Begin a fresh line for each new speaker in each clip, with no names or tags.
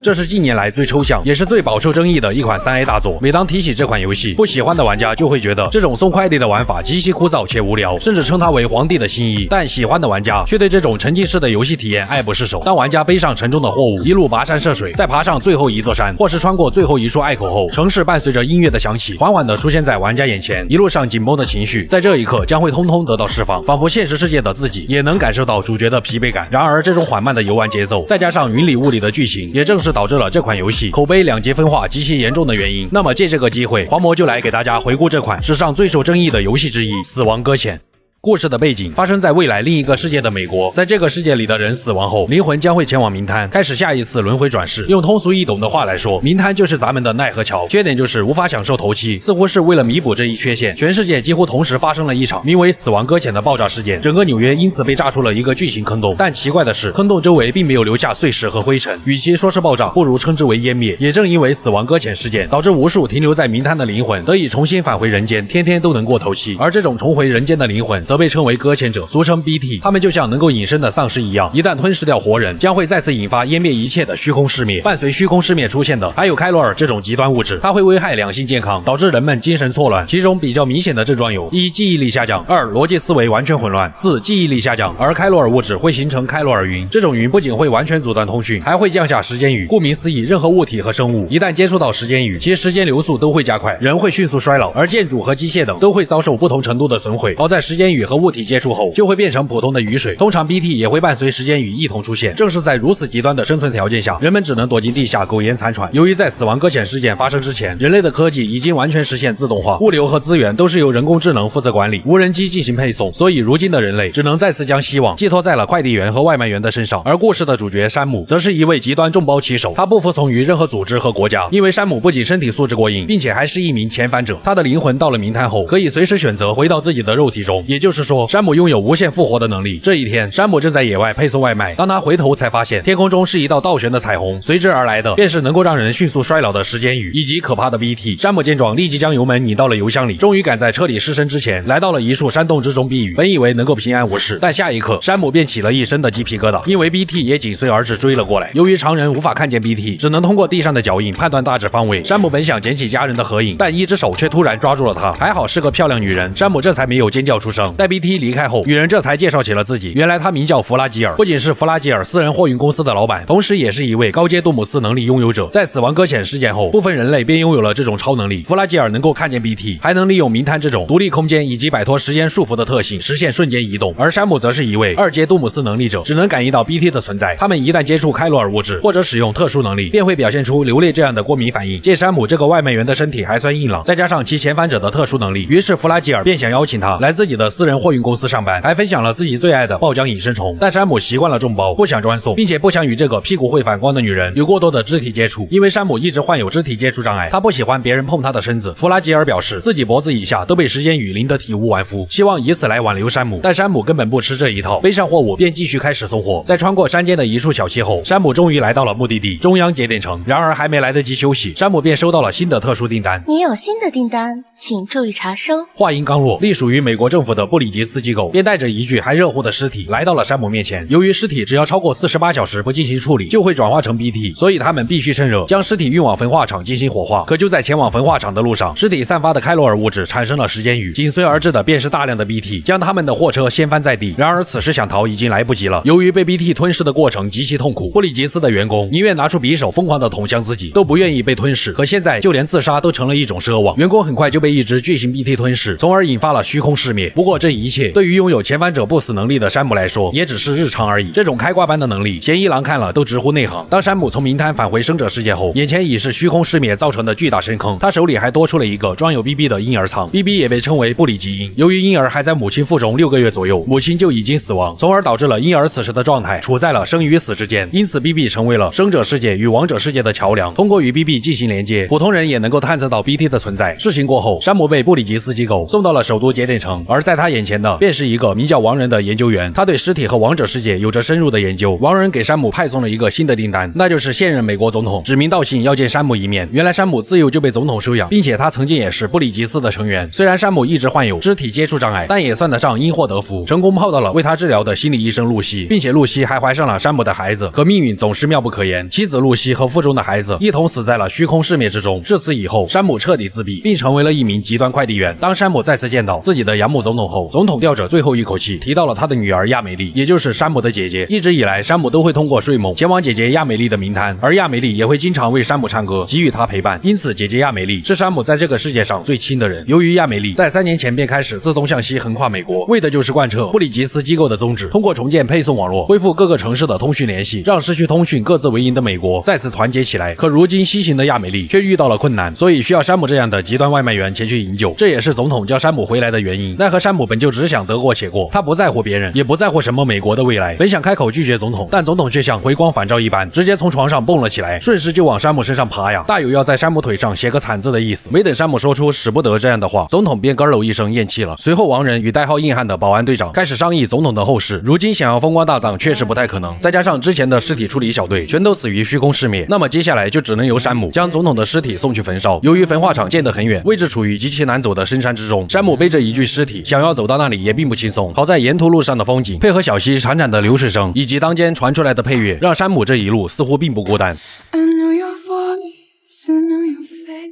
这是近年来最抽象，也是最饱受争议的一款3A 大作。每当提起这款游戏，不喜欢的玩家就会觉得这种送快递的玩法极其枯燥且无聊，甚至称它为皇帝的新衣。但喜欢的玩家却对这种沉浸式的游戏体验爱不释手。当玩家背上沉重的货物，一路跋山涉水，再爬上最后一座山，或是穿过最后一处隘口后，城市伴随着音乐的响起，缓缓地出现在玩家眼前。一路上紧绷的情绪，在这一刻将会通通得到释放，仿佛现实世界的自己也能感受到主角的疲惫感。然而，这种缓慢的游玩节奏，再加上云里雾里的剧情，也正是导致了这款游戏口碑两极分化极其严重的原因。那么借这个机会，黄魔就来给大家回顾这款史上最受争议的游戏之一《死亡搁浅》。故事的背景发生在未来另一个世界的美国，在这个世界里的人死亡后，灵魂将会前往冥滩，开始下一次轮回转世。用通俗易懂的话来说，冥滩就是咱们的奈何桥，缺点就是无法享受头七。似乎是为了弥补这一缺陷，全世界几乎同时发生了一场名为死亡搁浅的爆炸事件，整个纽约因此被炸出了一个巨型坑洞。但奇怪的是，坑洞周围并没有留下碎石和灰尘，与其说是爆炸，不如称之为湮灭。也正因为死亡搁浅事件，导致无数停留在冥滩的灵魂得以重新返回人间，天天都能过头七。而这种重回人间的灵魂则被称为搁浅者，俗称 BT。 他们就像能够隐身的丧尸一样，一旦吞噬掉活人，将会再次引发湮灭一切的虚空尸灭。伴随虚空尸灭出现的还有开罗尔这种极端物质，它会危害两性健康，导致人们精神错乱。其中比较明显的症状有：一、记忆力下降；二、逻辑思维完全混乱；四、记忆力下降。而开罗尔物质会形成开罗尔云，这种云不仅会完全阻断通讯，还会降下时间雨。顾名思义，任何物体和生物一旦接触到时间雨，其时间流速都会加快，人会迅速衰老，而建筑和机械等都会遭受不同程度的损毁。好在时间雨和物体接触后就会变成普通的雨水，通常 BT 也会伴随时间雨一同出现。正是在如此极端的生存条件下，人们只能躲进地下苟延残喘。由于在死亡搁浅事件发生之前，人类的科技已经完全实现自动化，物流和资源都是由人工智能负责管理，无人机进行配送，所以如今的人类只能再次将希望寄托在了快递员和外卖员的身上。而故事的主角山姆则是一位极端众包骑手，他不服从于任何组织和国家，因为山姆不仅身体素质过硬，并且还是一名遣返者。他的灵魂到了冥滩后，可以随时选择回到自己的肉体中，也就是说，山姆拥有无限复活的能力。这一天，山姆正在野外配送外卖，当他回头才发现天空中是一道倒悬的彩虹，随之而来的便是能够让人迅速衰老的时间雨以及可怕的 BT。 山姆见状，立即将油门拧到了油箱里，终于赶在彻底失身之前来到了一处山洞之中避雨。本以为能够平安无事，但下一刻山姆便起了一身的鸡皮疙瘩，因为 BT 也紧随而至追了过来。由于常人无法看见 BT， 只能通过地上的脚印判断大致方位。山姆本想捡起家人的合影，但一只手却突然抓住了他，还好是个漂亮女人，山姆这才没有尖叫出声。待 BT 离开后，女人这才介绍起了自己，原来她名叫弗拉吉尔，不仅是弗拉吉尔私人货运公司的老板，同时也是一位高阶杜姆斯能力拥有者。在死亡搁浅事件后，部分人类便拥有了这种超能力。弗拉吉尔能够看见 BT， 还能利用冥滩这种独立空间以及摆脱时间束缚的特性，实现瞬间移动。而山姆则是一位2阶杜姆斯能力者，只能感应到 BT 的存在。他们一旦接触开罗尔物质或者使用特殊能力，便会表现出流泪这样的过敏反应。见山姆这个外卖员的身体还算硬朗，再加上其遣返者的特殊能力，于是弗拉吉尔便想邀请他来自己的私人货运公司上班，还分享了自己最爱的爆浆隐身虫。但山姆习惯了众包，不想专送，并且不想与这个屁股会反光的女人有过多的肢体接触，因为山姆一直患有肢体接触障碍，他不喜欢别人碰他的身子。弗拉吉尔表示自己脖子以下都被时间雨淋得体无完肤，希望以此来挽留山姆，但山姆根本不吃这一套，背上货物便继续开始送货。在穿过山间的一处小溪后，山姆终于来到了目的地中央节点城。然而还没来得及休息，山姆便收到了新的特殊订单。
你有新的订单，请注意查收。
话音刚落，隶属于美国政府的布里吉斯机构便带着一具还热乎的尸体来到了山姆面前。由于尸体只要超过48小时不进行处理，就会转化成 BT， 所以他们必须趁热将尸体运往焚化厂进行火化。可就在前往焚化厂的路上，尸体散发的开罗尔物质产生了时间雨，紧随而至的便是大量的 BT， 将他们的货车掀翻在地。然而此时想逃已经来不及了，由于被 BT 吞噬的过程极其痛苦，布里吉斯的员工宁愿拿出匕首疯狂的捅向自己，都不愿意被吞噬。可现在就连自杀都成了一种奢望，员工很快就被一只巨型 BT 吞噬，从而引发了虚空尸灭。不过这一切对于拥有遣返者不死能力的山姆来说也只是日常而已，这种开挂般的能力，嫌一郎看了都直呼内行。当山姆从冥滩返回生者世界后，眼前已是虚空尸灭造成的巨大深坑，他手里还多出了一个装有 BB 的婴儿舱。 BB 也被称为布里吉婴，由于婴儿还在母亲腹中6个月左右，母亲就已经死亡，从而导致了婴儿此时的状态处在了生与死之间。因此 BB 成为了生者世界与亡者世界的桥梁，通过与 BB 进行连接，普通人也能够探测到 BT 的存在。事情过后，山姆被布里吉斯机构送到了首都节点城，而在他眼前的便是一个名叫王仁的研究员，他对尸体和王者世界有着深入的研究。王仁给山姆派送了一个新的订单，那就是现任美国总统指名道姓要见山姆一面。原来山姆自幼就被总统收养，并且他曾经也是布里吉斯的成员。虽然山姆一直患有肢体接触障碍，但也算得上因祸得福，成功泡到了为他治疗的心理医生露西，并且露西还怀上了山姆的孩子。可命运总是妙不可言，妻子露西和腹中的孩子一同死在了虚空世灭之中。至此以后，山姆彻底自闭，并成为了一名极端快递员。当山姆再次见到自己的养母总统后，总统吊着最后一口气提到了他的女儿亚美丽，也就是山姆的姐姐。一直以来，山姆都会通过睡梦前往姐姐亚美丽的冥滩，而亚美丽也会经常为山姆唱歌，给予他陪伴。因此，姐姐亚美丽是山姆在这个世界上最亲的人。由于亚美丽在3年前便开始自东向西横跨美国，为的就是贯彻布里吉斯机构的宗旨，通过重建配送网络，恢复各个城市的通讯联系，让失去通讯各自为营的美国再次团结起来。可如今西行的亚美丽却遇到了困难，所以需要山姆这样的极端外卖员前去营救，这也是总统叫山姆回来的原因。奈何山姆本就只想得过且过，他不在乎别人，也不在乎什么美国的未来，本想开口拒绝总统，但总统却像回光返照一般，直接从床上蹦了起来，顺势就往山姆身上爬呀，大有要在山姆腿上写个惨字的意思。没等山姆说出使不得这样的话，总统便咯喽一声咽气了。随后王仁与代号硬汉的保安队长开始商议总统的后事，如今想要风光大葬确实不太可能，再加上之前的尸体处理小队全都死于虚空世灭，那么接下来就只能由山姆将总统的尸体送去焚烧。由于焚化厂建得很远，位置处于极其难走的深山之中，山姆背着一具尸体想要走到那里也并不轻松。好在沿途路上的风景配合小溪潺潺的流水声以及当间传出来的配乐，让山姆这一路似乎并不孤单。
I know your voice, I know your face.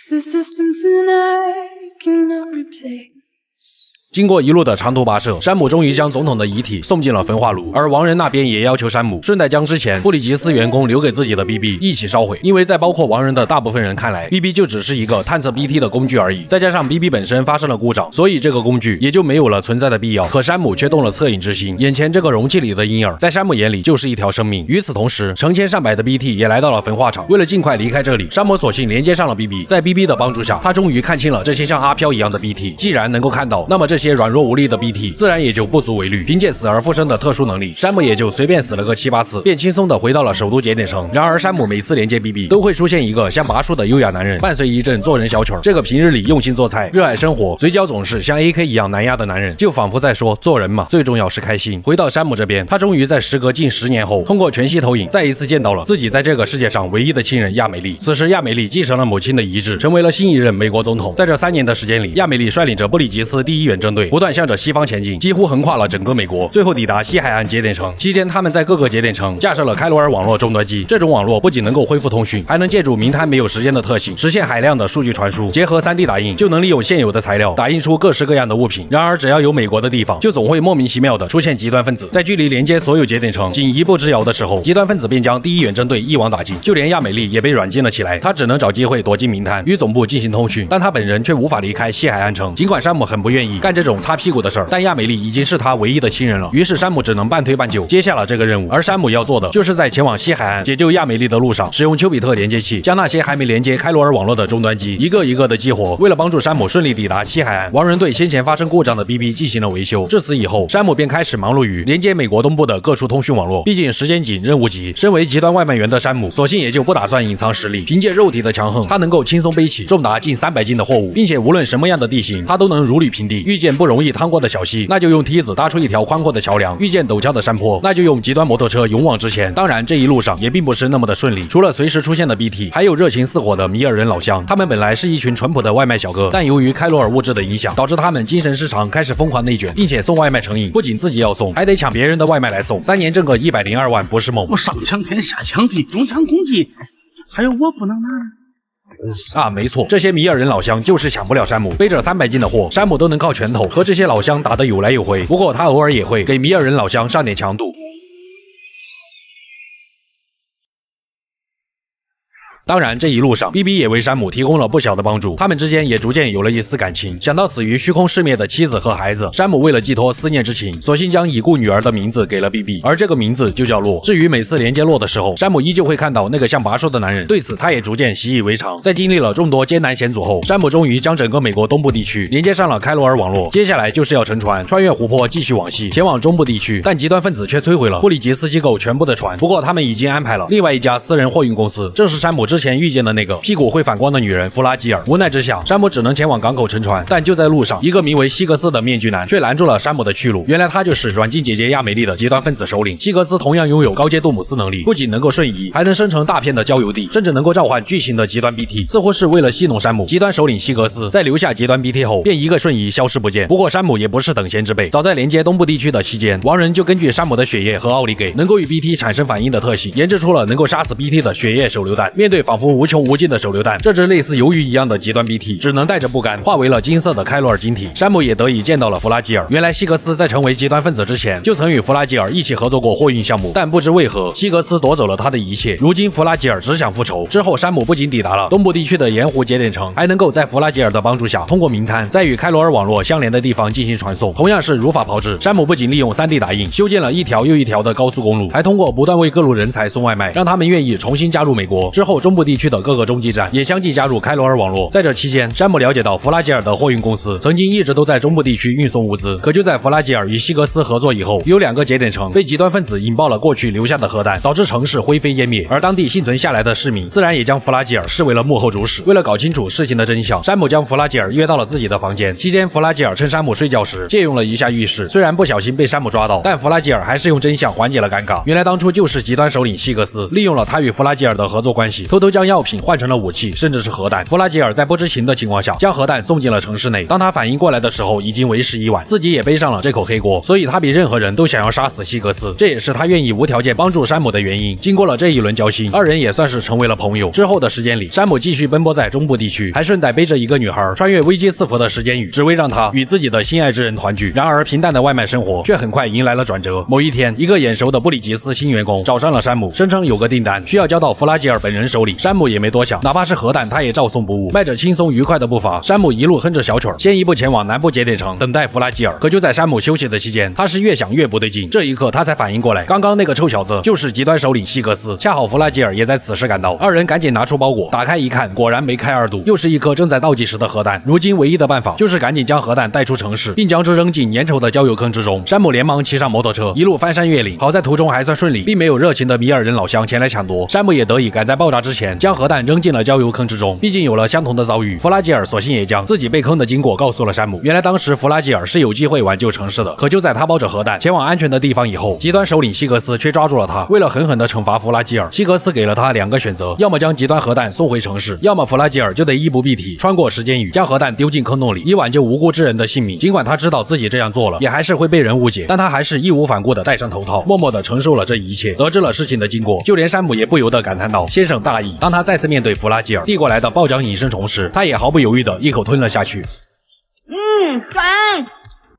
This is something I cannot replace.
经过一路的长途跋涉，山姆终于将总统的遗体送进了焚化炉，而王仁那边也要求山姆顺带将之前布里吉斯员工留给自己的 BB 一起烧毁，因为在包括王仁的大部分人看来 ，BB 就只是一个探测 BT 的工具而已，再加上 BB 本身发生了故障，所以这个工具也就没有了存在的必要。可山姆却动了恻隐之心，眼前这个容器里的婴儿，在山姆眼里就是一条生命。与此同时，成千上百的 BT 也来到了焚化厂，为了尽快离开这里，山姆索性连接上了 BB， 在 BB 的帮助下，他终于看清了这些像阿飘一样的 BT。既然能够看到，那么这些软弱无力的 BT 自然也就不足为虑。凭借死而复生的特殊能力，山姆也就随便死了个7、8次，便轻松的回到了首都节点城。然而山姆每次连接 BB 都会出现一个像拔树的优雅男人，伴随一阵做人小曲儿。这个平日里用心做菜、热爱生活、嘴角总是像 AK 一样难压的男人，就仿佛在说做人嘛，最重要是开心。回到山姆这边，他终于在时隔近10年后，通过全息投影再一次见到了自己在这个世界上唯一的亲人亚美丽。此时亚美丽继承了母亲的遗志，成为了新一任美国总统。在这3年的时间里，亚美丽率领着布里吉斯第1远征队，不断向着西方前进，几乎横跨了整个美国，最后抵达西海岸节点城。期间，他们在各个节点城架设了开罗尔网络终端机。这种网络不仅能够恢复通讯，还能借助明滩没有时间的特性，实现海量的数据传输。结合 3D 打印，就能利用现有的材料打印出各式各样的物品。然而，只要有美国的地方，就总会莫名其妙的出现极端分子。在距离连接所有节点城仅1步之遥的时候，极端分子便将第1远征队一网打尽。就连亚美丽也被软禁了起来，他只能找机会躲进明滩，与总部进行通讯。但他本人却无法离开西海岸城。尽管山姆很不愿意干这种擦屁股的事儿，但亚美丽已经是他唯一的亲人了。于是山姆只能半推半就接下了这个任务。而山姆要做的，就是在前往西海岸解救亚美丽的路上，使用丘比特连接器将那些还没连接开罗尔网络的终端机一个一个的激活。为了帮助山姆顺利抵达西海岸，王仁对先前发生故障的 BB 进行了维修。至此以后，山姆便开始忙碌于连接美国东部的各处通讯网络。毕竟时间紧，任务急，身为极端外卖员的山姆，索性也就不打算隐藏实力。凭借肉体的强横，他能够轻松背起重达近300斤的货物，并且无论什么样的地形，他都能如履平地。遇见不容易趟过的小溪，那就用梯子搭出一条宽阔的桥梁；遇见陡峭的山坡，那就用极端摩托车勇往直前。当然，这一路上也并不是那么的顺利，除了随时出现的 BT， 还有热情似火的米尔人老乡。他们本来是一群淳朴的外卖小哥，但由于开罗尔物质的影响，导致他们精神失常，开始疯狂内卷，并且送外卖成瘾，不仅自己要送，还得抢别人的外卖来送。3年挣个102万不是梦。
我上抢天下抢地，中抢公鸡，还有我不能拿。
啊，没错，这些米尔人老乡就是抢不了山姆，背着300斤的货，山姆都能靠拳头和这些老乡打得有来有回。不过他偶尔也会给米尔人老乡上点强度。当然，这一路上 BB 也为山姆提供了不小的帮助，他们之间也逐渐有了一丝感情。想到死于虚空世灭的妻子和孩子，山姆为了寄托思念之情，索性将已故女儿的名字给了 BB， 而这个名字就叫洛。至于每次连接洛的时候，山姆依旧会看到那个像拔树的男人，对此他也逐渐习以为常。在经历了众多艰难险阻后，山姆终于将整个美国东部地区连接上了开罗尔网络。接下来就是要乘船穿越湖泊，继续往西前往中部地区，但极端分子却摧毁了布里吉斯机构全部的船。不过他们已经安排了另外一家私人货运公司，正是山姆之之前遇见的那个屁股会反光的女人弗拉基尔。无奈之下，山姆只能前往港口乘船，但就在路上，一个名为希格斯的面具男却拦住了山姆的去路。原来他就是软禁姐姐亚美丽的极端分子首领。希格斯同样拥有高阶杜姆斯能力，不仅能够瞬移，还能生成大片的郊游地，甚至能够召唤巨型的极端 BT。似乎是为了戏弄山姆，极端首领希格斯在留下极端 BT 后，便一个瞬移消失不见。不过山姆也不是等闲之辈，早在连接东部地区的期间，王人就根据山姆的血液和奥利给能够与 BT 产生反应的特性，研制出了能够杀死 BT 的血液手榴弹。面对仿佛无穷无尽的手榴弹，这只类似鱿鱼一样的极端 BT 只能带着不甘，化为了金色的开罗尔晶体。山姆也得以见到了弗拉基尔。原来希格斯在成为极端分子之前，就曾与弗拉基尔一起合作过货运项目，但不知为何，希格斯夺走了他的一切。如今弗拉基尔只想复仇。之后，山姆不仅抵达了东部地区的盐湖节点城，还能够在弗拉基尔的帮助下，通过明滩，在与开罗尔网络相连的地方进行传送。同样是如法炮制，山姆不仅利用 3D 打印修建了一条又一条的高速公路，还通过不断为各路人才送外卖，让他们愿意重新加入美国。之后，中部地区的各个中继站也相继加入开罗尔网络。在这期间，山姆了解到弗拉基尔的货运公司曾经一直都在中部地区运送物资，可就在弗拉基尔与希格斯合作以后，有2个节点城被极端分子引爆了过去留下的核弹，导致城市灰飞烟灭。而当地幸存下来的市民自然也将弗拉基尔视为了幕后主使。为了搞清楚事情的真相，山姆将弗拉基尔约到了自己的房间。期间，弗拉基尔趁山姆睡觉时借用了一下浴室，虽然不小心被山姆抓到，但弗拉基尔还是用真相缓解了尴尬。原来当初就是极端首领希格斯利用了他与弗拉基尔的合作关系，偷偷将药品换成了武器，甚至是核弹。弗拉基尔在不知情的情况下将核弹送进了城市内。当他反应过来的时候，已经为时已晚，自己也背上了这口黑锅，所以他比任何人都想要杀死希格斯，这也是他愿意无条件帮助山姆的原因。经过了这一轮交心，二人也算是成为了朋友。之后的时间里，山姆继续奔波在中部地区，还顺带背着一个女孩穿越危机四伏的时间雨，只为让她与自己的心爱之人团聚。然而平淡的外卖生活却很快迎来了转折。某一天，一个眼熟的布里吉斯新员工找上了山姆，声称有个订单需要交到弗拉基尔本人手里。山姆也没多想，哪怕是核弹他也照送不误。迈着轻松愉快的步伐，山姆一路哼着小曲儿，先一步前往南部节点城等待弗拉基尔。可就在山姆休息的期间，他是越想越不对劲。这一刻他才反应过来，刚刚那个臭小子就是极端首领希格斯。恰好弗拉基尔也在此时赶到，二人赶紧拿出包裹，打开一看，果然梅开二度，又是一颗正在倒计时的核弹。如今唯一的办法就是赶紧将核弹带出城市，并将之扔进粘稠的郊游坑之中。山姆连忙骑上摩托车，一路翻山越岭，好在途中还算顺利，并没有热情的米尔人老乡前来抢夺。山姆也得以赶在爆炸之前将核弹扔进了郊游坑之中。毕竟有了相同的遭遇，弗拉基尔索性也将自己被坑的经过告诉了山姆。原来当时弗拉基尔是有机会挽救城市的，可就在他包着核弹前往安全的地方以后，极端首领希格斯却抓住了他。为了狠狠地惩罚弗拉基尔，希格斯给了他2个选择，要么将极端核弹送回城市，要么弗拉基尔就得衣不蔽体，穿过时间雨，将核弹丢进坑洞里，以挽救无辜之人的性命。尽管他知道自己这样做了也还是会被人误解，但他还是义无反顾地戴上头套，默默地承受了这一切。得知了事情的经过，就连山姆也不由得感叹道：“先生大义。”当他再次面对弗拉基尔递过来的爆浆隐身虫时，他也毫不犹豫地一口吞了下去。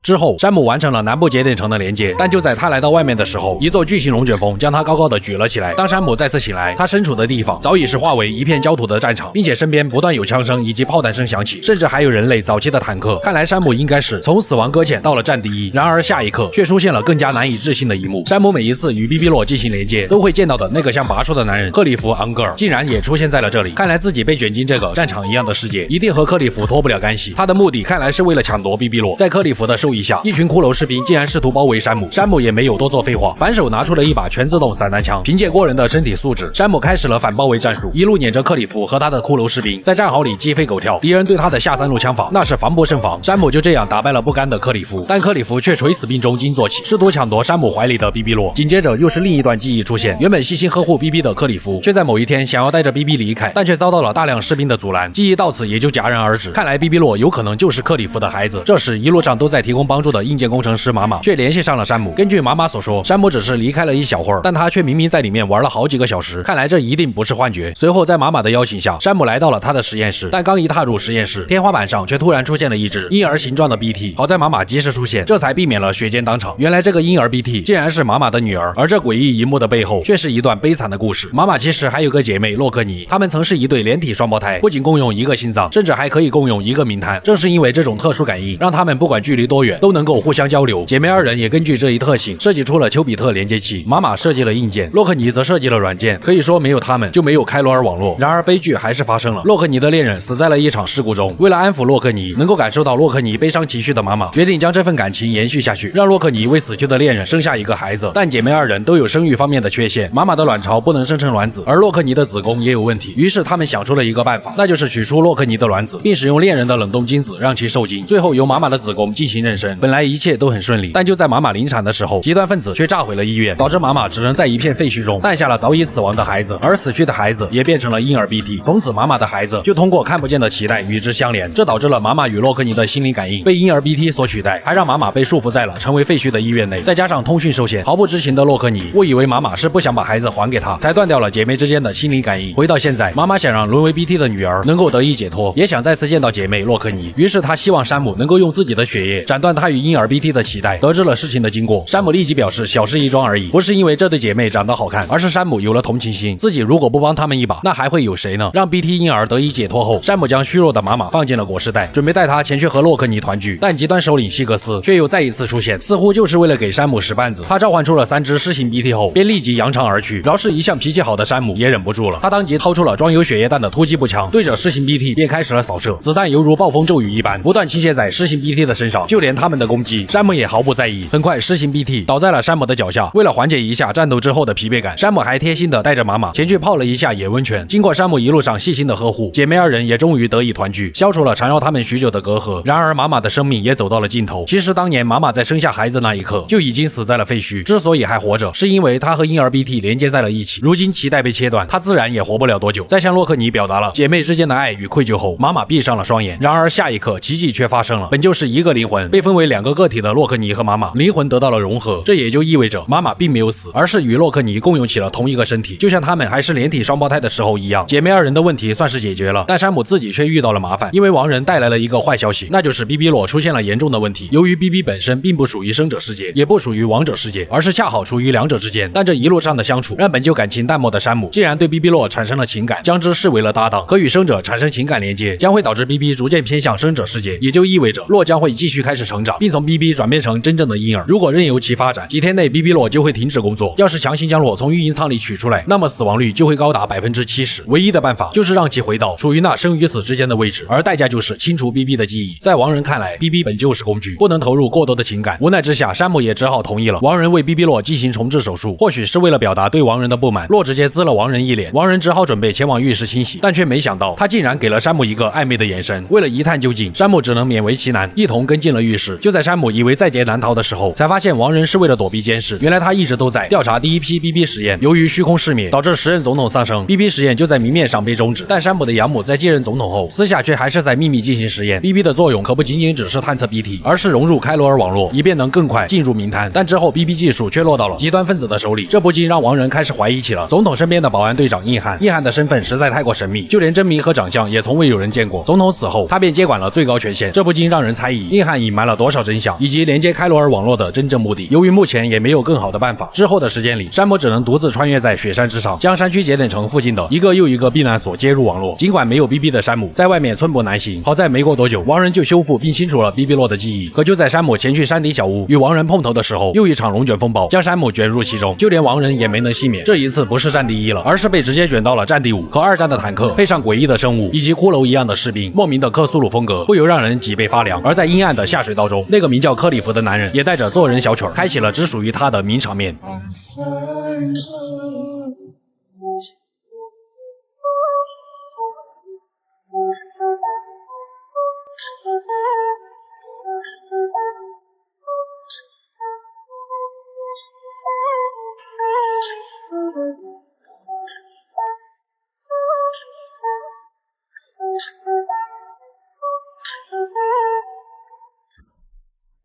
之后，山姆完成了南部节点城的连接，但就在他来到外面的时候，一座巨型龙卷风将他高高的举了起来。当山姆再次醒来，他身处的地方早已是化为一片焦土的战场，并且身边不断有枪声以及炮弹声响起，甚至还有人类早期的坦克。看来山姆应该是从死亡搁浅到了战第一。然而下一刻却出现了更加难以置信的一幕，山姆每一次与比比洛进行连接，都会见到的那个像拔出的男人克里夫·昂格尔，竟然也出现在了这里。看来自己被卷进这个战场一样的世界，一定和克里夫脱不了干系。他的目的看来是为了抢夺比比洛。在克里夫的授意下，一群骷髅士兵竟然试图包围山姆，山姆也没有多做废话，反手拿出了一把全自动散弹枪。凭借过人的身体素质，山姆开始了反包围战术，一路撵着克里夫和他的骷髅士兵，在战壕里鸡飞狗跳。敌人对他的下三路枪法那是防不胜防，山姆就这样打败了不甘的克里夫，但克里夫却垂死病中惊坐起，试图抢夺山姆怀里的比比洛。紧接着又是另一段记忆出现，原本细心呵护 BB 的克里夫，却在某一天想要带着 BB 离开，但却遭到了大量士兵的阻拦，记忆到此也就戛然而止。看来 BB 洛有可能就是克里夫的孩子。这时一路上都在提供帮助的硬件工程师马却联系上了山姆。根据妈妈所说，山姆只是离开了一小会儿，但他却明明在里面玩了好几个小时，看来这一定不是幻觉。随后在妈妈的邀请下，山姆来到了他的实验室，但刚一踏入实验室，天花板上却突然出现了一只婴儿形状的 BT。好在妈妈及时出现，这才避免了血溅当场。原来这个婴儿 BT 竟然是妈妈的女儿，而这诡异一幕的背后却是一段悲惨的故事。妈妈其实还有个姐妹洛克尼，她们曾是一对连体双胞胎，不仅共用一个心脏，甚至还可以共用一个冥滩。正是因为这种特殊感应，让她们不管距离多远远，都能够互相交流。姐妹二人也根据这一特性设计出了丘比特连接器，妈妈设计了硬件，洛克尼则设计了软件。可以说没有他们就没有开罗尔网络。然而悲剧还是发生了，洛克尼的恋人死在了一场事故中。为了安抚洛克尼，能够感受到洛克尼悲伤情绪的妈妈决定将这份感情延续下去，让洛克尼为死去的恋人生下一个孩子。但姐妹二人都有生育方面的缺陷，妈妈的卵巢不能生成卵子，而洛克尼的子宫也有问题。于是他们想出了一个办法，那就是取出洛克尼的卵子，并使用恋人的冷冻精子让其受精，最后由妈妈的子宫进行妊娠。本来一切都很顺利，但就在妈妈临产的时候，极端分子却炸毁了医院，导致妈妈只能在一片废墟中诞下了早已死亡的孩子，而死去的孩子也变成了婴儿 BT。从此妈妈的孩子就通过看不见的脐带与之相连，这导致了妈妈与洛克尼的心灵感应被婴儿 BT 所取代，还让妈妈被束缚在了成为废墟的医院内。再加上通讯受限，毫不知情的洛克尼误以为妈妈是不想把孩子还给他，才断掉了姐妹之间的心灵感应。回到现在，妈妈想让沦为 BT 的女儿能够得以解脱，也想再次见到姐妹洛克尼，于是她希望山姆能够用自己的血液斩断她与婴儿 BT 的脐带。得知了事情的经过，山姆立即表示小事一桩而已，不是因为这对姐妹长得好看，而是山姆有了同情心，自己如果不帮他们一把，那还会有谁呢？让 BT 婴儿得以解脱后，山姆将虚弱的妈妈放进了裹尸袋，准备带她前去和洛克尼团聚。但极端首领希格斯却又再一次出现，似乎就是为了给山姆使绊子。他召唤出了3只狮形 BT 后，便立即扬长而去。饶是一向脾气好的山姆也忍不住了，他当即掏出了装有血液弹的突击步枪，对着狮形 BT 便开始了扫射，子弹犹如暴风骤雨一般不断倾泻在狮形 BT 的身上，就连他们的攻击，山姆也毫不在意。很快，狮形 BT 倒在了山姆的脚下。为了缓解一下战斗之后的疲惫感，山姆还贴心的带着妈妈前去泡了一下野温泉。经过山姆一路上细心的呵护，姐妹二人也终于得以团聚，消除了缠绕他们许久的隔阂。然而，妈妈的生命也走到了尽头。其实当年妈妈在生下孩子那一刻就已经死在了废墟，之所以还活着，是因为她和婴儿 BT 连接在了一起。如今脐带被切断，她自然也活不了多久。在向洛克尼表达了姐妹之间的爱与愧疚后，妈妈闭上了双眼。然而下一刻，奇迹却发生了。本就是一个灵魂被分为2个个体的洛克尼和妈妈，灵魂得到了融合，这也就意味着妈妈并没有死，而是与洛克尼共用起了同一个身体，就像他们还是连体双胞胎的时候一样。姐妹二人的问题算是解决了，但山姆自己却遇到了麻烦，因为亡人带来了一个坏消息，那就是 BB 洛出现了严重的问题。由于 BB 本身并不属于生者世界，也不属于亡者世界，而是恰好处于两者之间，但这一路上的相处让本就感情淡漠的山姆竟然对 BB 洛产生了情感，将之视为了搭档，和与生者产生情感连接，将会导致 BB 逐渐偏向生者世界，也就意味着洛将会继续开始成长，并从 BB 转变成真正的婴儿。如果任由其发展，几天内 BB 洛就会停止工作。要是强行将洛从育婴舱里取出来，那么死亡率就会高达70%。唯一的办法就是让其回到处于那生与死之间的位置，而代价就是清除 BB 的记忆。在亡人看来 ，BB 本就是工具，不能投入过多的情感。无奈之下，山姆也只好同意了。亡人为 BB 洛进行重置手术，或许是为了表达对亡人的不满，洛直接滋了亡人一脸。亡人只好准备前往浴室清洗，但却没想到他竟然给了山姆一个暧昧的眼神。为了一探究竟，山姆只能勉为其难，一同跟进了浴室。就在山姆以为在劫难逃的时候，才发现亡人是为了躲避监视，原来他一直都在调查第一批 BB 实验。由于虚空熄灭，导致时任总统丧生， BB 实验就在明面上被终止。但山姆的养母在继任总统后，私下却还是在秘密进行实验。BB 的作用可不仅仅只是探测 BT， 而是融入开罗尔网络，以便能更快进入名单。但之后 BB 技术却落到了极端分子的手里，这不禁让亡人开始怀疑起了总统身边的保安队长硬汉。硬汉的身份实在太过神秘，就连真名和长相也从未有人见过。总统死后，他便接管了最高权限，这不禁让人猜疑硬汉隐瞒了多少真相，以及连接开罗尔网络的真正目的。由于目前也没有更好的办法，之后的时间里，山姆只能独自穿越在雪山之上，将山区节点城附近的一个又一个避难所接入网络。尽管没有 BB 的山姆在外面寸步难行，好在没过多久，亡人就修复并清除了 BB 洛的记忆。可就在山姆前去山顶小屋与亡人碰头的时候，又一场龙卷风暴将山姆卷入其中，就连亡人也没能幸免。这一次不是战地1了，而是被直接卷到了战地5。和2战的坦克配上诡异的生物以及骷髅一样的士兵，莫名的克苏鲁风格不由让人脊背发凉。而在阴暗的下水道中，那个名叫克里夫的男人也带着做人小曲儿，开启了只属于他的名场面。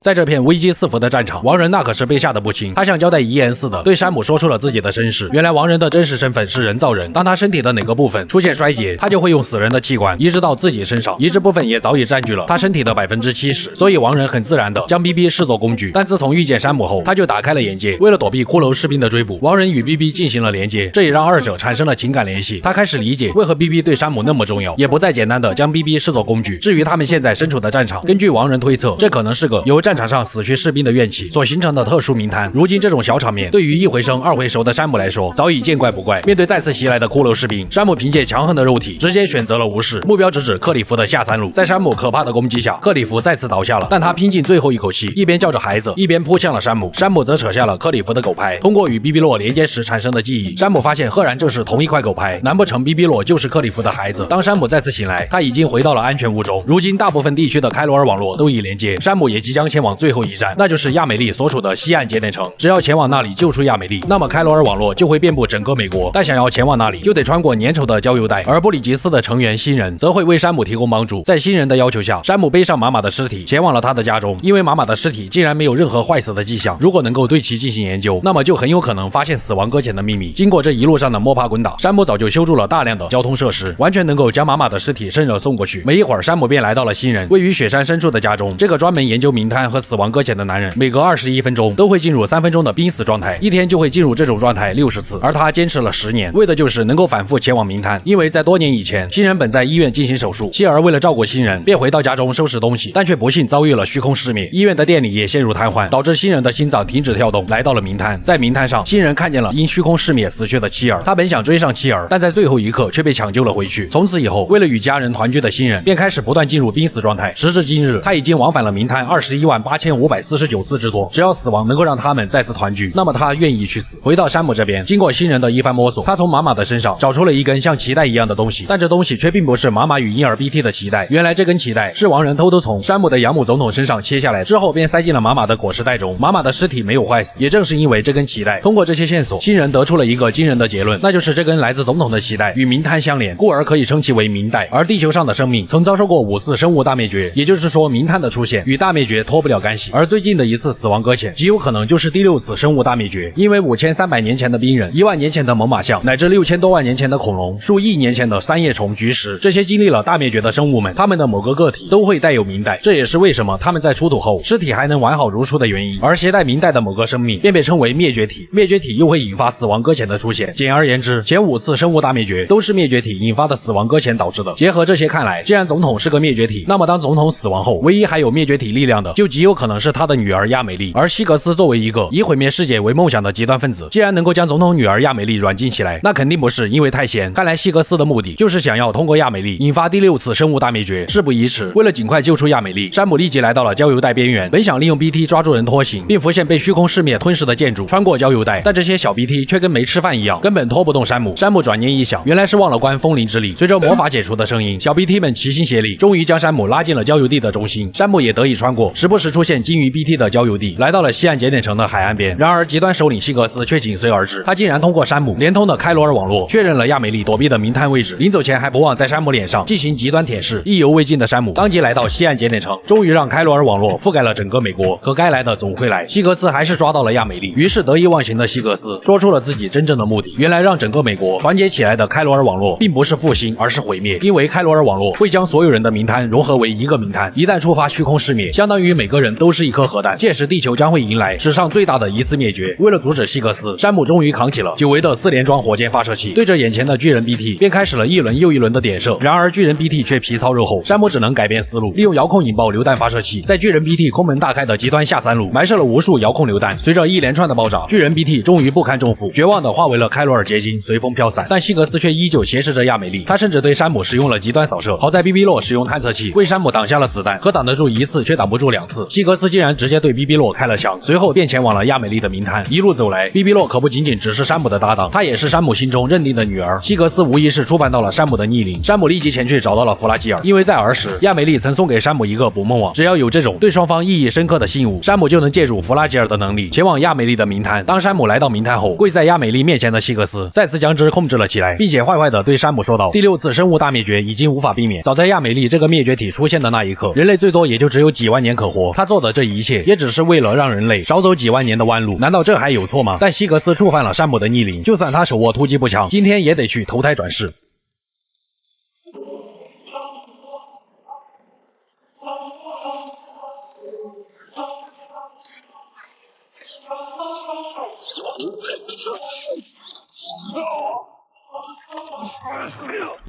在这片危机四伏的战场，亡人那可是被吓得不轻。他像交代遗言似的对山姆说出了自己的身世。原来亡人的真实身份是人造人，当他身体的哪个部分出现衰竭，他就会用死人的器官移植到自己身上，移植部分也早已占据了他身体的70%。所以亡人很自然的将 BB 视作工具。但自从遇见山姆后，他就打开了眼界。为了躲避骷髅士兵的追捕，亡人与 BB 进行了连接，这也让二者产生了情感联系。他开始理解为何 BB 对山姆那么重要，也不再简单的将 BB 视作工具。至于他们现在身处的战场，根据亡人推测，这可能是个由战战场上死去士兵的怨气所形成的特殊名滩。如今这种小场面，对于一回生二回熟的山姆来说，早已见怪不怪。面对再次袭来的骷髅士兵，山姆凭借强横的肉体，直接选择了无视，目标直指克里夫的下三路。在山姆可怕的攻击下，克里夫再次倒下了，但他拼尽最后一口气，一边叫着孩子，一边扑向了山姆。山姆则扯下了克里夫的狗牌，通过与比比洛连接时产生的记忆，山姆发现赫然正是同一块狗牌，难不成比比洛就是克里夫的孩子？当山姆再次醒来，他已经回到了安全屋中。如今大部分地区的开罗尔网络都已连接，山姆也即将前往最后一站，那就是亚美利所处的西岸节点城。只要前往那里救出亚美利，那么开罗尔网络就会遍布整个美国。但想要前往那里，就得穿过粘稠的郊游带，而布里吉斯的成员新人则会为山姆提供帮助。在新人的要求下，山姆背上玛玛的尸体前往了他的家中，因为玛玛的尸体竟然没有任何坏死的迹象，如果能够对其进行研究，那么就很有可能发现死亡搁浅的秘密。经过这一路上的摸爬滚打，山姆早就修筑了大量的交通设施，完全能够将玛玛的尸体生热送过去。没一会儿，山姆便来到了新人位于雪山深处的家中。这个专门研究名滩和死亡搁浅的男人，每隔21分钟都会进入3分钟的濒死状态，一天就会进入这种状态60次，而他坚持了10年，为的就是能够反复前往名滩。因为在多年以前，新人本在医院进行手术，妻儿为了照顾新人，便回到家中收拾东西，但却不幸遭遇了虚空失灭，医院的电力也陷入瘫痪，导致新人的心脏停止跳动，来到了名滩。在名滩上，新人看见了因虚空失灭死去的妻儿，他本想追上妻儿，但在最后一刻却被抢救了回去。从此以后，为了与家人团聚的新人，便开始不断进入濒死状态。时至今日，他已经往返了名滩218549次之多。只要死亡能够让他们再次团聚，那么他愿意去死。回到山姆这边，经过新人的一番摸索，他从玛玛的身上找出了一根像脐带一样的东西，但这东西却并不是玛玛与婴儿 BT 的脐带。原来这根脐带是亡人偷偷从山姆的养母总统身上切下来之后，便塞进了玛玛的裹尸袋中。玛玛的尸体没有坏死，也正是因为这根脐带。通过这些线索，新人得出了一个惊人的结论，那就是这根来自总统的脐带与名滩相连，故而可以称其为名带。而地球上的生命曾遭受过5次生物大灭绝，也就是说名滩的出现与大灭绝脱不了干系。而最近的一次死亡搁浅极有可能就是第6次生物大灭绝，因为5300年前的冰人，1万年前的猛犸象，乃至6000多万年前的恐龙，数亿年前的三叶虫、菊石，这些经历了大灭绝的生物们，它们的某个个体都会带有名带，这也是为什么它们在出土后尸体还能完好如初的原因。而携带名带的某个生命便被称为灭绝体，灭绝体又会引发死亡搁浅的出现。简而言之，前5次生物大灭绝都是灭绝体引发的死亡搁浅导致的。结合这些看来，既然总统是个灭绝体，那么当总统死亡后，唯一还有灭绝体力量的，就极有可能是他的女儿亚美丽。而希格斯作为一个以毁灭世界为梦想的极端分子，既然能够将总统女儿亚美丽软禁起来，那肯定不是因为太闲。看来希格斯的目的就是想要通过亚美丽引发第6次生物大灭绝。事不宜迟，为了尽快救出亚美丽，山姆立即来到了郊游带边缘，本想利用 BT 抓住人拖行，并浮现被虚空噬灭吞噬的建筑，穿过郊游带，但这些小 BT 却跟没吃饭一样，根本拖不动山姆。山姆转念一想，原来是忘了关风铃之力。随着魔法解除的声音，小 BT 们齐心协力，终于将山姆拉进了郊游地的中心。山姆也得以穿过时不时出现鲸鱼 BT 的郊游地，来到了西岸节点城的海岸边。然而极端首领希格斯却紧随而至，他竟然通过山姆连通的开罗尔网络确认了亚美丽躲避的名滩位置。临走前还不忘在山姆脸上进行极端舔舐。意犹未尽的山姆当即来到西岸节点城，终于让开罗尔网络覆盖了整个美国。可该来的总会来，希格斯还是抓到了亚美丽。于是得意忘形的希格斯说出了自己真正的目的，原来让整个美国团结起来的开罗尔网络并不是复兴，而是毁灭。因为开罗尔网络会将所有人的名滩融合为一个名滩，一旦触发虚空失灭，相当于每个人都是一颗核弹，届时地球将会迎来史上最大的一次灭绝。为了阻止希格斯，山姆终于扛起了久违的4连装火箭发射器，对着眼前的巨人 BT 便开始了一轮又一轮的点射。然而巨人 BT 却皮糙肉厚，山姆只能改变思路，利用遥控引爆榴弹发射器，在巨人 BT 空门大开的极端下三路埋设了无数遥控榴弹。随着一连串的爆炸，巨人 BT 终于不堪重负，绝望的化为了开罗尔结晶，随风飘散。但希格斯却依旧挟持着亚美丽，他甚至对山姆使用了极端扫射。好在 BB 洛使用探测器为山姆挡下了子弹，可挡得住1次却挡不住2次。希格斯竟然直接对 BB 洛开了枪，随后便前往了亚美丽的名滩。一路走来， BB 洛可不仅仅只是山姆的搭档，他也是山姆心中认定的女儿。希格斯无疑是触犯到了山姆的逆鳞，山姆立即前去找到了弗拉基尔，因为在儿时亚美丽曾送给山姆一个捕梦网，只要有这种对双方意义深刻的信物，山姆就能借助弗拉基尔的能力前往亚美丽的名滩。当山姆来到名滩后，跪在亚美丽面前的希格斯再次将之控制了起来，并且坏坏的对山姆说道：第6次生物大灭绝已经无法避免，早在亚美丽这个灭绝体出现的那一刻，人类最多也就只有几万年可活，他做的这一切也只是为了让人类少走几万年的弯路，难道这还有错吗？但希格斯触犯了山姆的逆鳞，就算他手握突击步枪，今天也得去投胎转世。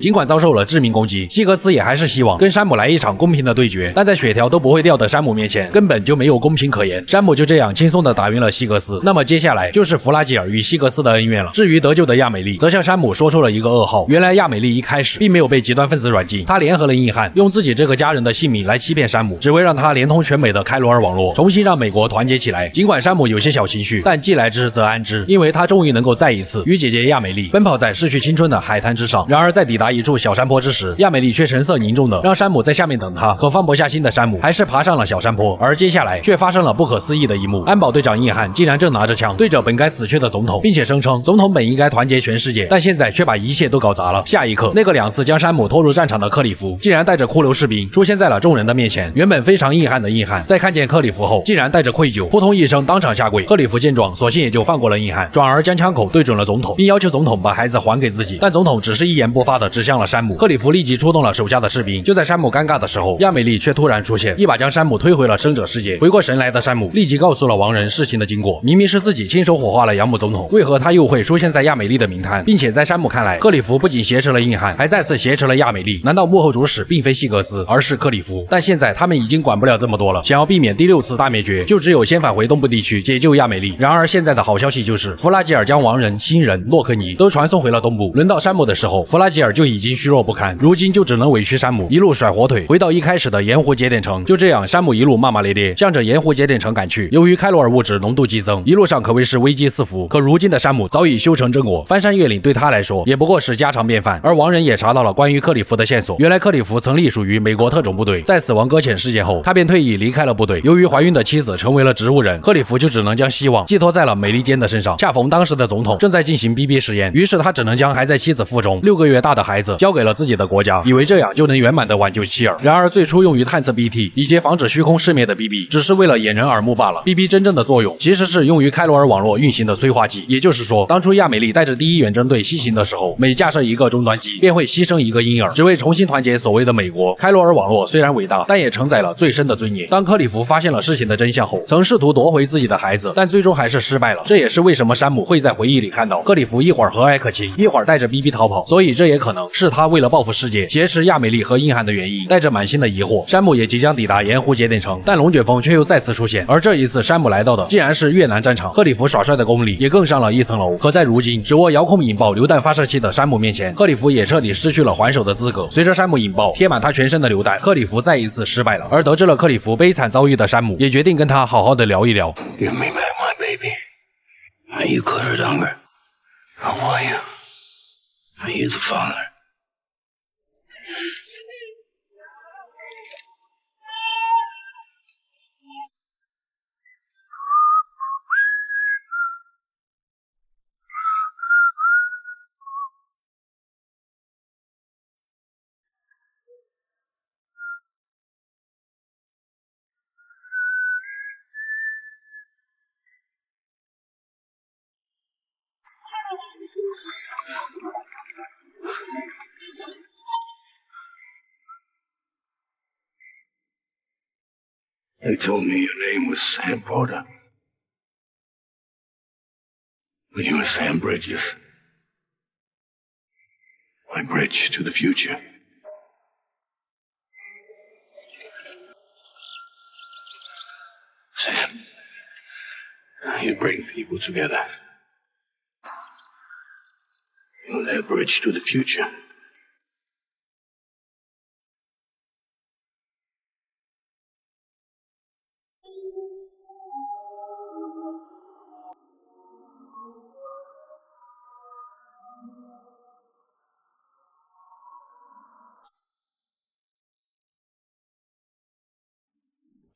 尽管遭受了致命攻击，希格斯也还是希望跟山姆来一场公平的对决，但在血条都不会掉的山姆面前，根本就没有公平可言。山姆就这样轻松的打晕了希格斯。那么接下来就是弗拉基尔与希格斯的恩怨了。至于得救的亚美丽，则向山姆说出了一个噩耗。原来亚美丽一开始并没有被极端分子软禁，她联合了硬汉，用自己这个家人的性命来欺骗山姆，只为让他连同全美的开罗尔网络，重新让美国团结起来。尽管山姆有些小情绪，但既来之则安之，因为他终于能够再一次与姐姐亚美丽奔跑在逝去青春的海滩之上。然而在抵达一处小山坡之时，亚美丽却神色凝重的让山姆在下面等她。可放不下心的山姆还是爬上了小山坡，而接下来却发生了不可思议的一幕。安保队长硬汉竟然正拿着枪对着本该死去的总统，并且声称总统本应该团结全世界，但现在却把一切都搞砸了。下一刻，那个2次将山姆拖入战场的克里夫竟然带着骷髅士兵出现在了众人的面前。原本非常硬汉的硬汉在看见克里夫后，竟然带着愧疚，扑通一声当场下跪。克里夫见状，索性也就放过了硬汉，转而将枪口对准了总统，并要求总统把孩子还给自己。但总统只是一言不发的指向了山姆。克里夫立即出动了手下的士兵。就在山姆尴尬的时候，亚美丽却突然出现，一把将山姆推回了生者世界。回过神来的山姆立即告诉了亡人事情的经过。明明是自己亲手火化了养母总统，为何他又会出现在亚美丽的名单？并且在山姆看来，克里夫不仅挟持了硬汉，还再次挟持了亚美丽。难道幕后主使并非希格斯，而是克里夫？但现在他们已经管不了这么多了，想要避免第6次大灭绝，就只有先返回东部地区解救亚美丽。然而现在的好消息就是，弗拉基尔将亡人、新人、洛克尼都传送回了东部。轮到山姆的时候，弗拉基尔就已经虚弱不堪，如今就只能委屈山姆一路甩火腿回到一开始的盐湖节点城。就这样，山姆一路骂骂咧咧向着盐湖节点城赶去。由于开罗尔物质浓度激增，一路上可谓是危机四伏。可如今的山姆早已修成正果，翻山越岭对他来说也不过是家常便饭。而亡人也查到了关于克里夫的线索，原来克里夫曾隶属于美国特种部队，在死亡搁浅事件后，他便退役离开了部队。由于怀孕的妻子成为了植物人，克里夫就只能将希望寄托在了美利坚的身上。恰逢当时的总统正在进行 BB 实验，于是他只能将还在妻子腹中6个月大的孩子交给了自己的国家，以为这样就能圆满的挽救妻儿。然而最初用于探测 BT 以及防止虚空熄灭的 BB 只是为了掩人耳目罢了。BB 真正的作用其实是用于开罗尔网络运行的催化剂，也就是说，当初亚美丽带着第1远征队西行的时候，每架设一个终端机便会牺牲一个婴儿，只为重新团结所谓的美国。开罗尔网络虽然伟大，但也承载了最深的罪孽。当克里夫发现了事情的真相后，曾试图夺回自己的孩子，但最终还是失败了。这也是为什么山姆会在回忆里看到克里夫一会儿和蔼可亲，一会儿带着 BB 逃跑，所以这也可能是他为了报复世界挟持亚美丽和硬汉的原因。带着满心的疑惑，山姆也即将抵达盐湖节点城，但龙卷风却又再次出现，而这一次山姆来到的竟然是越南战场。克里夫耍帅的功力也更上了一层楼。可在如今只握遥控引爆榴弹发射器的山姆面前，克里夫也彻底失去了还手的资格。随着山姆引爆贴满他全身的榴弹，克里夫再一次失败了。而得知了克里夫悲惨遭遇的山姆也决定跟他好好的聊一聊。
Give me back my baby. Are you Cutter Dunger? How are you? Are you the father? They told me your name was Sam Porter. But you were Sam Bridges. My bridge to the future. Sam, you bring people together. You're their bridge to the future.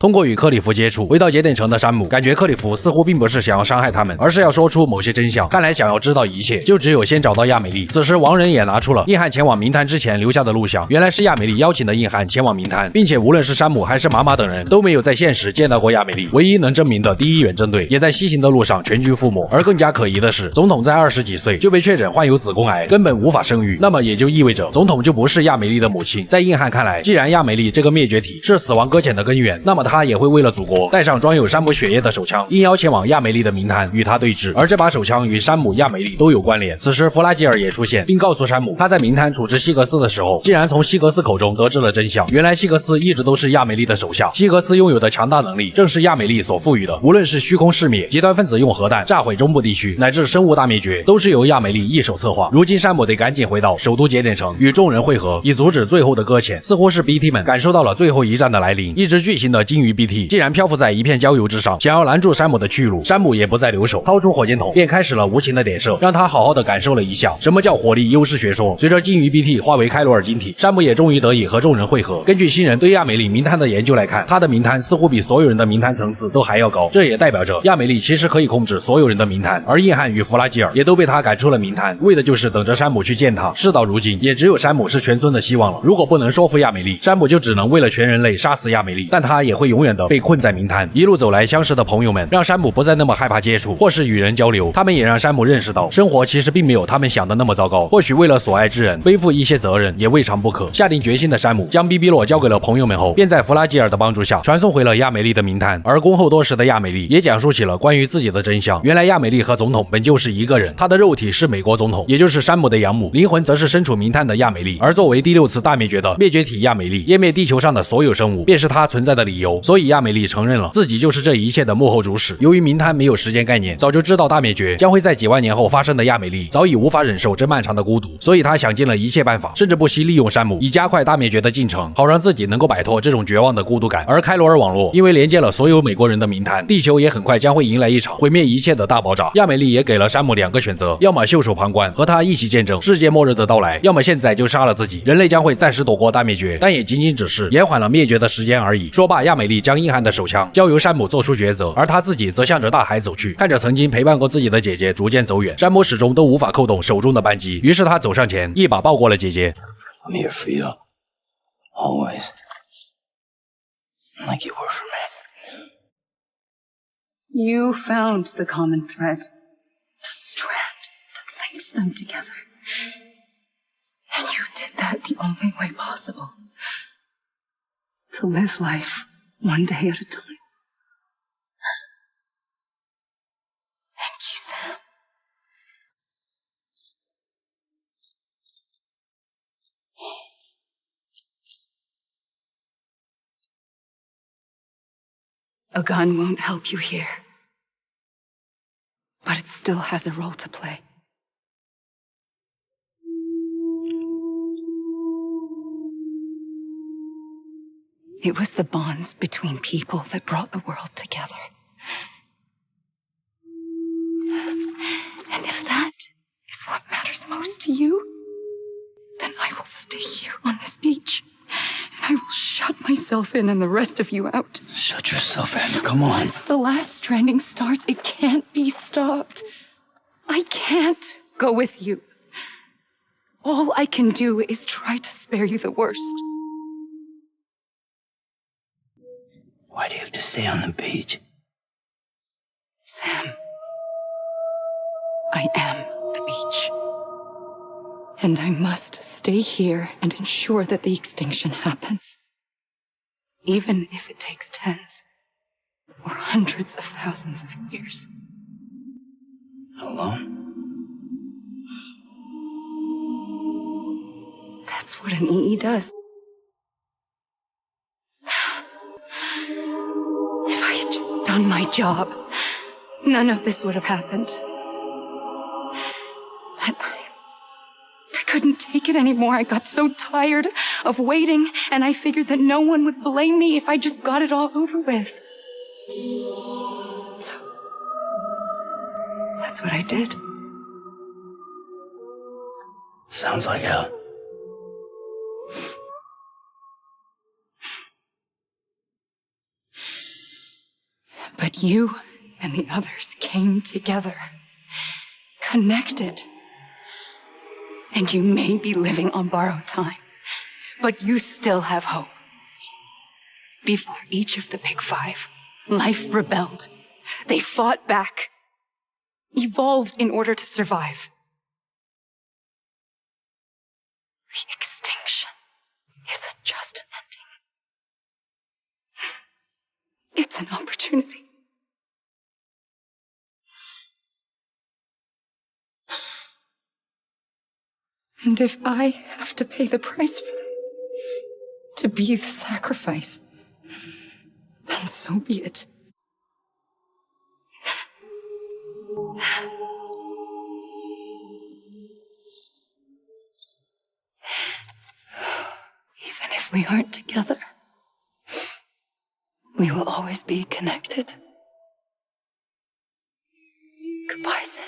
通过与克里夫接触，回到节点城的山姆感觉克里夫似乎并不是想要伤害他们，而是要说出某些真相。看来想要知道一切，就只有先找到亚美丽。此时亡人也拿出了硬汉前往冥滩之前留下的录像，原来是亚美丽邀请的硬汉前往冥滩，并且无论是山姆还是玛玛等人都没有在现实见到过亚美丽。唯一能证明的第1远征队也在西行的路上全军覆没。而更加可疑的是，总统在20几岁就被确诊患有子宫癌，根本无法生育。那么也就意味着总统就不是亚美丽的母亲。在硬汉看来，既然亚美丽这个灭绝体是死亡搁浅的根源，那么他也会为了祖国带上装有山姆血液的手枪，应邀前往亚美利的明滩与他对峙。而这把手枪与山姆、亚美利都有关联。此时弗拉基尔也出现，并告诉山姆，他在明滩处置希格斯的时候，竟然从希格斯口中得知了真相。原来希格斯一直都是亚美利的手下，希格斯拥有的强大能力正是亚美利所赋予的。无论是虚空世灭、极端分子用核弹炸毁中部地区，乃至生物大灭绝，都是由亚美利一手策划。如今山姆得赶紧回到首都节点城，与众人会合，以阻止最后的搁浅。似乎是 BT 们感受到了最后一战的来临，一只巨型的鲸鱼 BT 竟然漂浮在一片焦油之上，想要拦住山姆的去路。山姆也不再留手，掏出火箭筒便开始了无情的点射，让他好好的感受了一下什么叫火力优势学说。随着鲸鱼 BT 化为开罗尔晶体，山姆也终于得以和众人会合。根据新人对亚美利明滩的研究来看，他的明滩似乎比所有人的明滩层次都还要高，这也代表着亚美利其实可以控制所有人的明滩。而硬汉与弗拉基尔也都被他赶出了明滩，为的就是等着山姆去见他。事到如今，也只有山姆是全村的希望了。如果不能说服亚美利，山姆就只能为了全人类杀死亚美利，但他也会永远的被困在明滩。一路走来相识的朋友们，让山姆不再那么害怕接触或是与人交流，他们也让山姆认识到，生活其实并没有他们想的那么糟糕。或许为了所爱之人背负一些责任也未尝不可。下定决心的山姆将 BB 洛交给了朋友们后，便在弗拉基尔的帮助下传送回了亚美利的明滩。而恭候多时的亚美利也讲述起了关于自己的真相。原来亚美利和总统本就是一个人，他的肉体是美国总统，也就是山姆的养母，灵魂则是身处明滩的亚美利。而作为第6次大灭绝的灭绝体亚美利，湮灭地球上的所有生物，便是他存在的理由。所以亚美利承认了自己就是这一切的幕后主使。由于明滩没有时间概念，早就知道大灭绝将会在几万年后发生的亚美利早已无法忍受这漫长的孤独，所以他想尽了一切办法，甚至不惜利用山姆以加快大灭绝的进程，好让自己能够摆脱这种绝望的孤独感。而开罗尔网络因为连接了所有美国人的明滩，地球也很快将会迎来一场毁灭一切的大爆炸。亚美利也给了山姆2个选择，要么袖手旁观，和他一起见证世界末日的到来，要么现在就杀了自己，人类将会暂时躲过大灭绝，但也仅仅只是延缓了灭绝的时间而已。说罢，亚美利将硬汉的手枪交由山姆做出抉择，而他自己则向着大海走去，看着曾经陪伴过自己的姐姐逐渐走远，山姆始终都无法扣动手中的扳机，于是他走上前，一把抱过了姐姐。
I'm here for you. Always. Like you were for me.
You found the common thread, the strand that links them together. And you did that the only way possible. To live life one day at a time. Thank you, Sam. A gun won't help you here. But it still has a role to play. It was the bonds between people that brought the world together. And if that is what matters most to you, then I will stay here on this beach. And I will shut myself in and the rest of you out.
Shut yourself in. Come on.
Once the last stranding starts, it can't be stopped. I can't go with you. All I can do is try to spare you the worst.
Why do you have to stay on the beach?
Sam, I am the beach. And I must stay here and ensure that the extinction happens. Even if it takes tens or hundreds of thousands of years.
Alone?
That's what an EE does. If I had just done my job, none of this would have happened. But I couldn't take it anymore. I got so tired of waiting, and I figured that no one would blame me if I just got it all over with. So, that's what I did.
Sounds like hell.
But you and the others came together, connected. And you may be living on borrowed time, but you still have hope. Before each of the Big Five, life rebelled. They fought back, evolved in order to survive. The extinction isn't just an ending. It's an opportunity. And if I have to pay the price for that, to be the sacrifice, then so be it. Even if we aren't together, we will always be connected. Goodbye, Sam.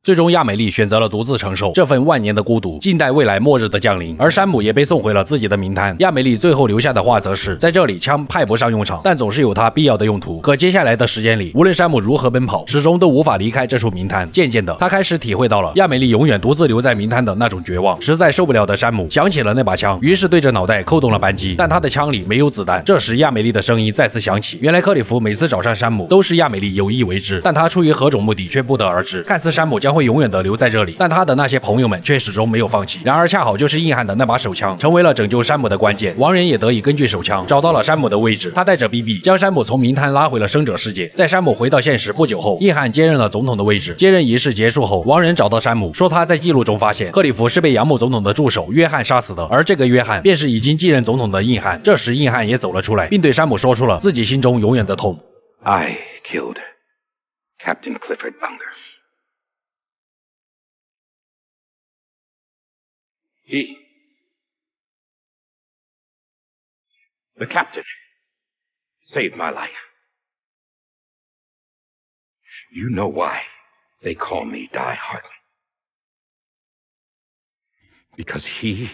最终，亚美丽选择了独自承受这份万年的孤独，静待未来末日的降临。而山姆也被送回了自己的冥滩。亚美丽最后留下的话则是：在这里，枪派不上用场，但总是有它必要的用途。可接下来的时间里，无论山姆如何奔跑，始终都无法离开这处冥滩。渐渐的，他开始体会到了亚美丽永远独自留在冥滩的那种绝望。实在受不了的山姆想起了那把枪，于是对着脑袋扣动了扳机，但他的枪里没有子弹。这时，亚美丽的声音再次响起。原来克里夫每次找上山姆，都是亚美丽有意为之，但他出于何种目的却不得而知。看似山姆将会永远的留在这里，但他的那些朋友们却始终没有放弃。然而恰好就是硬汉的那把手枪成为了拯救山姆的关键。王仁也得以根据手枪找到了山姆的位置，他带着 BB 将山姆从冥滩拉回了生者世界。在山姆回到现实不久后，硬汉接任了总统的位置。接任仪式结束后，王仁找到山姆，说他在记录中发现克里夫是被养母总统的助手约翰杀死的，而这个约翰便是已经继任总统的硬汉。这时硬汉也走了出来，并对山姆说出了自己心中永远的痛。
I killed Captain Clifford Unger. The captain, saved my life. You know why they call me Die Hard? Because he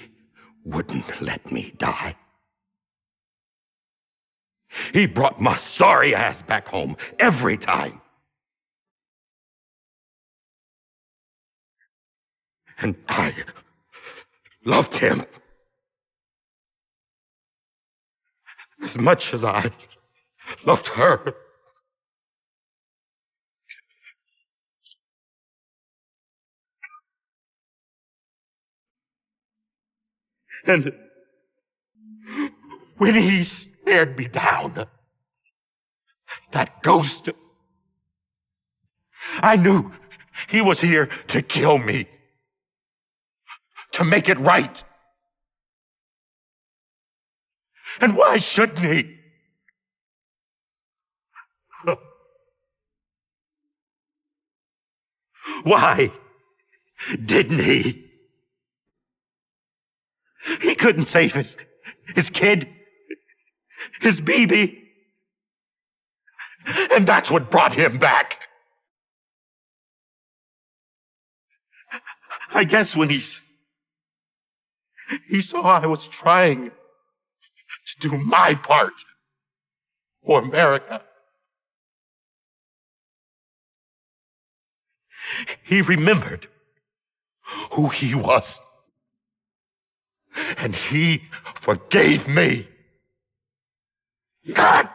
wouldn't let me die. He brought my sorry ass back home every time. And I loved him as much as I loved her. And when he stared me down, that ghost, I knew he was here to kill me, to make it right. And why shouldn't he? Why didn't he? He couldn't save his kid, his baby. And that's what brought him back. I guess when he saw I was trying to do my part for America, he remembered who he was. And he forgave me. God!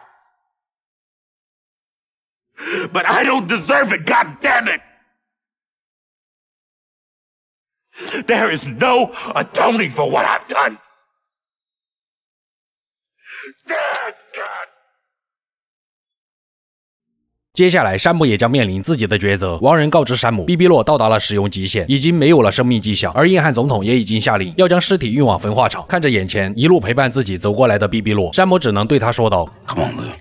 But I don't deserve it, God damn it! There is no atoning for what I've done. God!
接下来，山姆也将面临自己的抉择。王仁告知山姆 ，BB 洛到达了使用极限，已经没有了生命迹象，而硬汉总统也已经下令要将尸体运往焚化厂。看着眼前一路陪伴自己走过来的 BB 洛，山姆只能对他说道
Come on, Lou.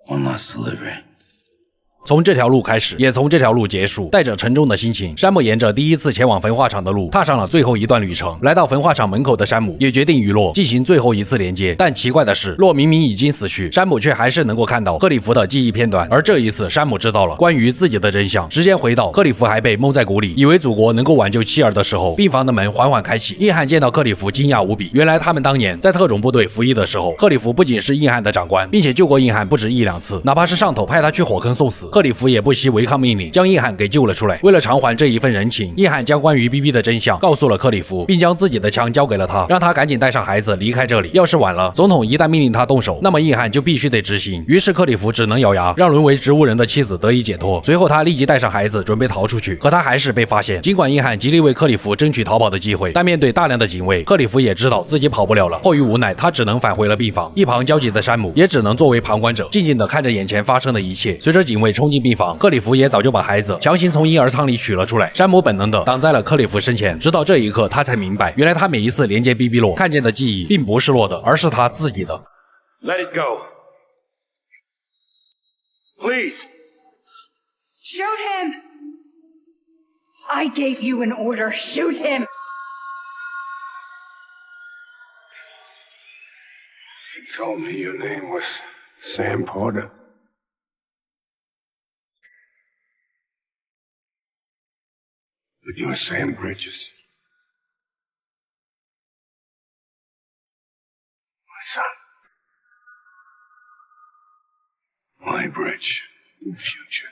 One last delivery.
从这条路开始，也从这条路结束。带着沉重的心情，山姆沿着第一次前往焚化厂的路，踏上了最后一段旅程。来到焚化厂门口的山姆，也决定与洛进行最后一次连接。但奇怪的是，洛明明已经死去，山姆却还是能够看到克里夫的记忆片段。而这一次，山姆知道了关于自己的真相。时间回到克里夫还被蒙在鼓里，以为祖国能够挽救妻儿的时候，病房的门缓缓开启。硬汉见到克里夫，惊讶无比。原来他们当年在特种部队服役的时候，克里夫不仅是硬汉的长官，并且救过硬汉不止1、2次，哪怕是上头派他去火坑送死，克里夫也不惜违抗命令，将硬汉给救了出来。为了偿还这一份人情，硬汉将关于 BB 的真相告诉了克里夫，并将自己的枪交给了他，让他赶紧带上孩子离开这里。要是晚了，总统一旦命令他动手，那么硬汉就必须得执行。于是克里夫只能咬牙，让沦为植物人的妻子得以解脱。随后他立即带上孩子准备逃出去，可他还是被发现。尽管硬汉极力为克里夫争取逃跑的机会，但面对大量的警卫，克里夫也知道自己跑不了了。迫于无奈，他只能返回了病房。一旁焦急的山姆也只能作为旁观者，静静地看着眼前发生的一切。随着警卫冲进病房，克里夫也早就把孩子强行从婴儿舱里取了出来。山姆本能地挡在了克里夫身前，直到这一刻，他才明白，原来他每一次连接 BB 洛看见的记忆，并不是洛的，而是他自己的。
Let it go. Please.
Shoot him! I gave you an order. Shoot him!
You told me your name was Sam Porter. But you're Sam Bridges. My son. My bridge in the future.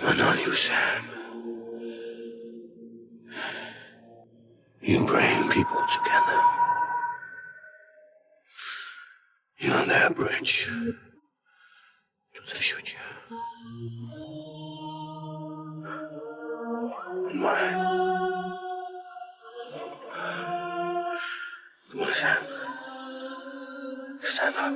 Not on you, Sam. You bring people together. You're their bridge to the future. And mine. Come on, Sam. Stand up.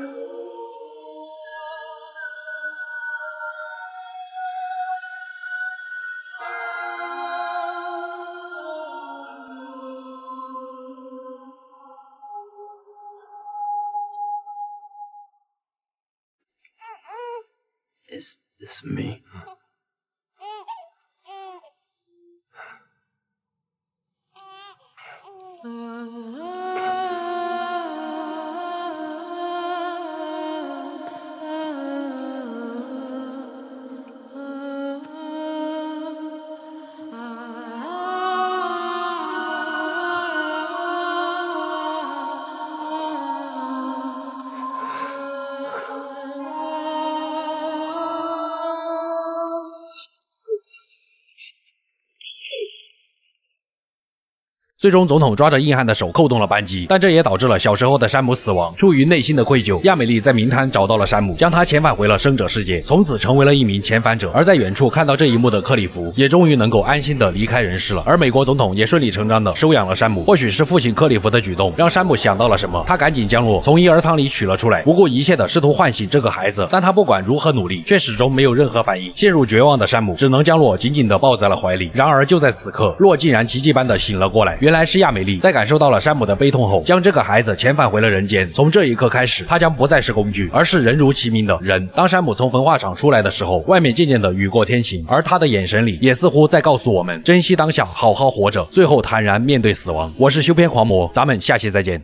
Is this me?
最终，总统抓着硬汉的手扣动了扳机，但这也导致了小时候的山姆死亡。出于内心的愧疚，亚美丽在冥滩找到了山姆，将他遣返回了生者世界，从此成为了一名遣返者。而在远处看到这一幕的克里夫，也终于能够安心的离开人世了。而美国总统也顺理成章的收养了山姆。或许是父亲克里夫的举动，让山姆想到了什么，他赶紧将洛从婴儿舱里取了出来，不顾一切的试图唤醒这个孩子。但他不管如何努力，却始终没有任何反应。陷入绝望的山姆只能将洛紧紧的抱在了怀里。然而就在此刻，洛竟然奇迹般的醒了过来。原来是亚美丽在感受到了山姆的悲痛后，将这个孩子遣返回了人间。从这一刻开始，他将不再是工具，而是人如其名的人。当山姆从焚化厂出来的时候，外面渐渐的雨过天晴，而他的眼神里也似乎在告诉我们珍惜当下，好好活着，最后坦然面对死亡。我是修片狂魔，咱们下期再见。